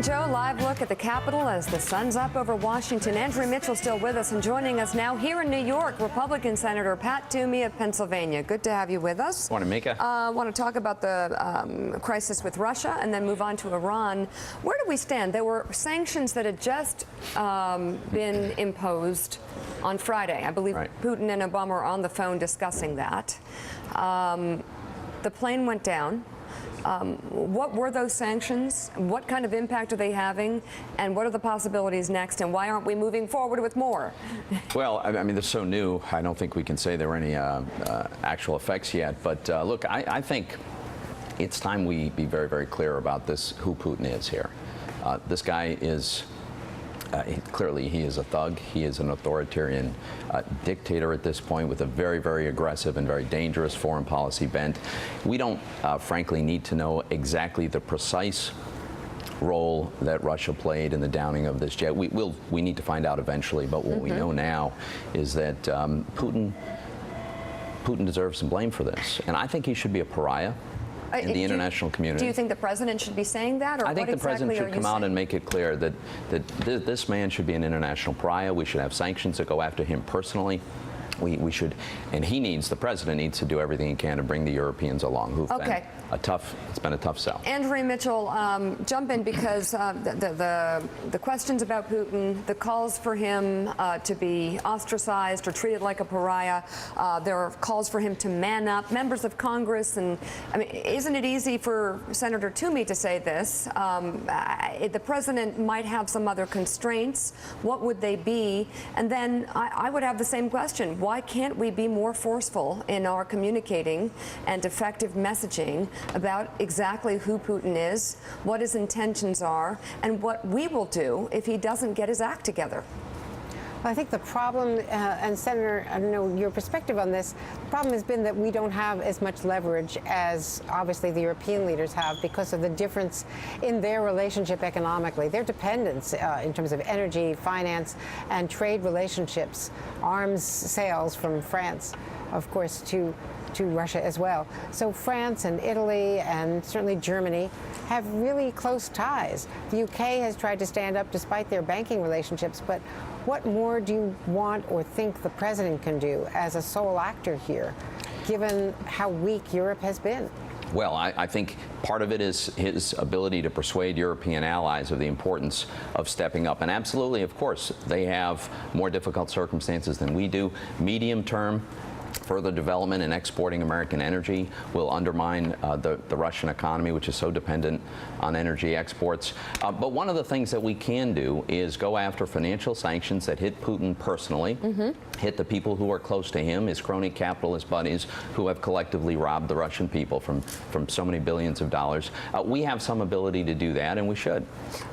Joe, live look at the Capitol as the sun's up over Washington. Andrew Mitchell still with us, and joining us now here in New York, Republican Senator Pat Toomey of Pennsylvania. Good to have you with us. Morning, Mika. I want to talk about the crisis with Russia and then move on to Iran. Where do we stand? There were sanctions that had just been imposed on Friday. I believe Putin and Obama were on the phone discussing that. The plane went down. What were those sanctions? What kind of impact are they having? And what are the possibilities next? And why aren't we moving forward with more? Well, I mean, they're so new. I don't think we can say there were any actual effects yet. But look, I think it's time we be very, very clear about this, who Putin is here. This guy is clearly, he is a thug. He is an authoritarian dictator at this point with a very, very aggressive and very dangerous foreign policy bent. We don't, frankly, need to know exactly the precise role that Russia played in the downing of this jet. We need to find out eventually, but what we know now is that Putin deserves some blame for this. And I think he should be a pariah in the international community. Do you think the president should be saying that? Or I think the president should come out and make it clear that this man should be an international pariah. We should have sanctions that go after him personally. We should, and the president needs to do everything he can to bring the Europeans along, who've it's been a tough sell. Andrew Mitchell, jump in, because the questions about Putin, the calls for him to be ostracized or treated like a pariah, there are calls for him to man up. Members of Congress, and I mean, isn't it easy for Senator Toomey to say this? The president might have some other constraints. What would they be? And then I would have the same question. Why can't we be more forceful in our communicating and effective messaging about exactly who Putin is, what his intentions are, and what we will do if he doesn't get his act together? Well, I think the problem, and Senator, I don't know your perspective on this, the problem has been that we don't have as much leverage as obviously the European leaders have because of the difference in their relationship economically, their dependence in terms of energy, finance, and trade relationships, arms sales from France, of course, to Russia as well. So France and Italy and certainly Germany have really close ties. The UK has tried to stand up despite their banking relationships, but what more do you want or think the president can do as a sole actor here, given how weak Europe has been? Well, I think part of it is his ability to persuade European allies of the importance of stepping up. And absolutely, of course, they have more difficult circumstances than we do. Medium term, further development in exporting American energy will undermine the Russian economy, which is so dependent on energy exports. But one of the things that we can do is go after financial sanctions that hit Putin personally, hit the people who are close to him, his crony capitalist buddies who have collectively robbed the Russian people from so many billions of dollars. We have some ability to do that, and we should.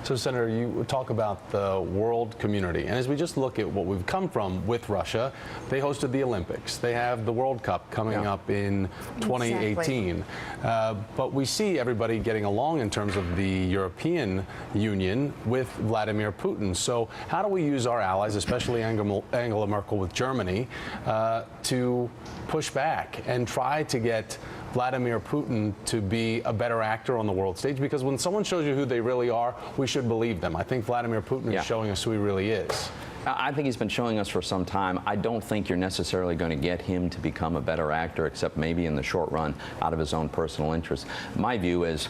So, Senator, you talk about the world community, and as we just look at what we've come from with Russia, they hosted the Olympics. They have the World Cup coming up in 2018. But we see everybody getting along in terms of the European Union with Vladimir Putin. So how do we use our allies, especially Angela Merkel with Germany, to push back and try to get Vladimir Putin to be a better actor on the world stage? Because when someone shows you who they really are, we should believe them. I think Vladimir Putin is showing us who he really is. I think he's been showing us for some time. I don't think you're necessarily going to get him to become a better actor, except maybe in the short run out of his own personal interest. My view is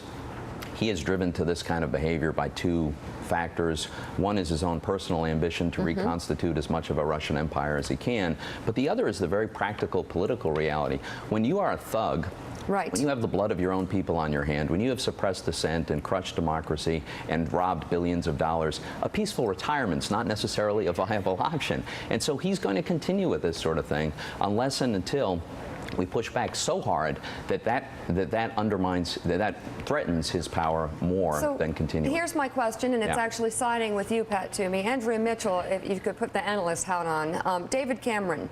he is driven to this kind of behavior by two factors. One is his own personal ambition to reconstitute as much of a Russian empire as he can, but the other is the very practical political reality. When you are a thug, when you have the blood of your own people on your hand, when you have suppressed dissent and crushed democracy and robbed billions of dollars, a peaceful retirement's not necessarily a viable option. And so he's going to continue with this sort of thing unless and until we push back so hard that undermines, that threatens his power more than continuing. Here's my question, and it's actually siding with you, Pat Toomey. Andrea Mitchell, if you could put the analyst hat on. David Cameron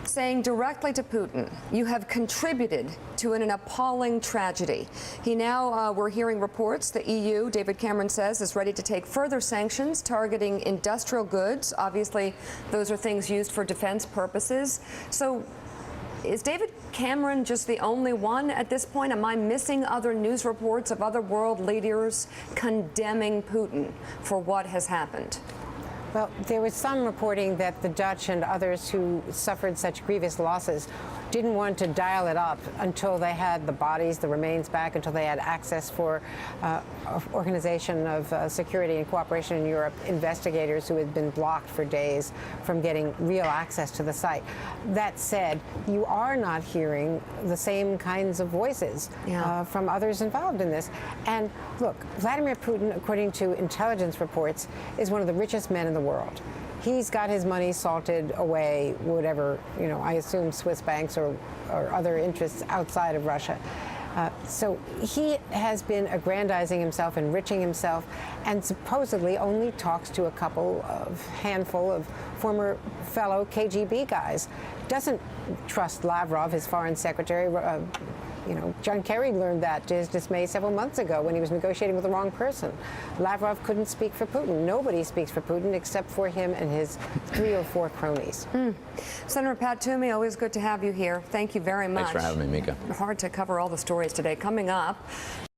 saying directly to Putin, you have contributed to an appalling tragedy. He now, we're hearing reports, the EU, David Cameron says, is ready to take further sanctions targeting industrial goods. Obviously, those are things used for defense purposes. So Is David Cameron just the only one at this point? Am I missing other news reports of other world leaders condemning Putin for what has happened? Well, there was some reporting that the Dutch and others who suffered such grievous losses didn't want to dial it up until they had the bodies, the remains back, until they had access for Organization of Security and Cooperation in Europe investigators who had been blocked for days from getting real access to the site. That said, you are not hearing the same kinds of voices from others involved in this. And look, Vladimir Putin, according to intelligence reports, is one of the richest men in the world. He's got his money salted away, whatever, I assume Swiss banks or other interests outside of Russia. So he has been aggrandizing himself, enriching himself, and supposedly only talks to a handful of former fellow KGB guys. Doesn't trust Lavrov, his foreign secretary. John Kerry learned that to his dismay several months ago when he was negotiating with the wrong person. Lavrov couldn't speak for Putin. Nobody speaks for Putin except for him and his 3 or 4 cronies. Senator Pat Toomey, always good to have you here. Thank you very much. Thanks for having me, Mika. Hard to cover all the stories today. Coming up,